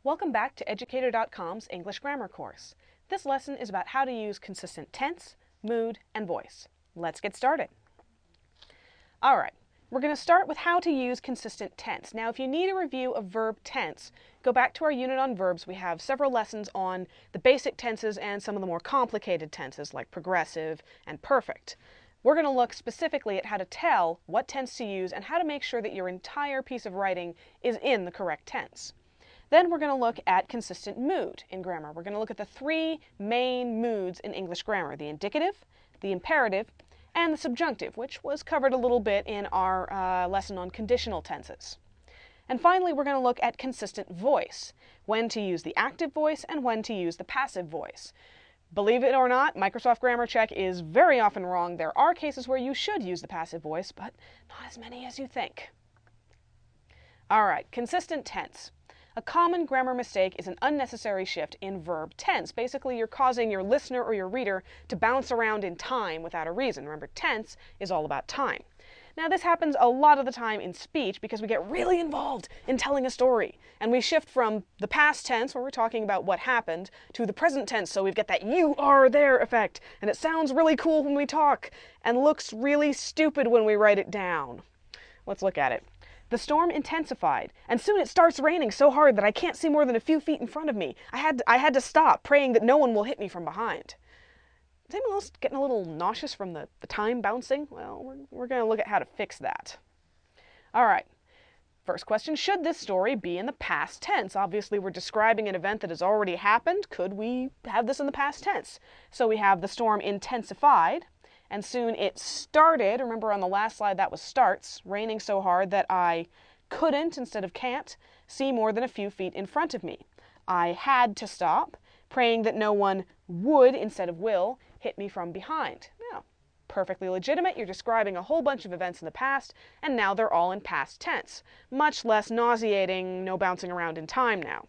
Welcome back to Educator.com's English Grammar course. This lesson is about how to use consistent tense, mood, and voice. Let's get started. All right, we're going to start with how to use consistent tense. Now, if you need a review of verb tense, go back to our unit on verbs. We have several lessons on the basic tenses and some of the more complicated tenses like progressive and perfect. We're going to look specifically at how to tell what tense to use and how to make sure that your entire piece of writing is in the correct tense. Then we're going to look at consistent mood in grammar. We're going to look at the three main moods in English grammar: the indicative, the imperative, and the subjunctive, which was covered a little bit in our lesson on conditional tenses. And finally, we're going to look at consistent voice, when to use the active voice and when to use the passive voice. Believe it or not, Microsoft Grammar Check is very often wrong. There are cases where you should use the passive voice, but not as many as you think. All right, consistent tense. A common grammar mistake is an unnecessary shift in verb tense. Basically, you're causing your listener or your reader to bounce around in time without a reason. Remember, tense is all about time. Now, this happens a lot of the time in speech because we get really involved in telling a story. And we shift from the past tense, where we're talking about what happened, to the present tense, so we've got that you are there effect. And it sounds really cool when we talk and looks really stupid when we write it down. Let's look at it. The storm intensified, and soon it starts raining so hard that I can't see more than a few feet in front of me. I had to stop, praying that no one will hit me from behind. Is anyone else getting a little nauseous from the time bouncing? Well, we're going to look at how to fix that. All right. First question, should this story be in the past tense? Obviously, we're describing an event that has already happened. Could we have this in the past tense? So we have the storm intensified, and soon it started. Remember on the last slide that was starts, raining so hard that I couldn't, instead of can't, see more than a few feet in front of me. I had to stop, praying that no one would, instead of will, hit me from behind. Now, perfectly legitimate. You're describing a whole bunch of events in the past, and now they're all in past tense. Much less nauseating, no bouncing around in time now.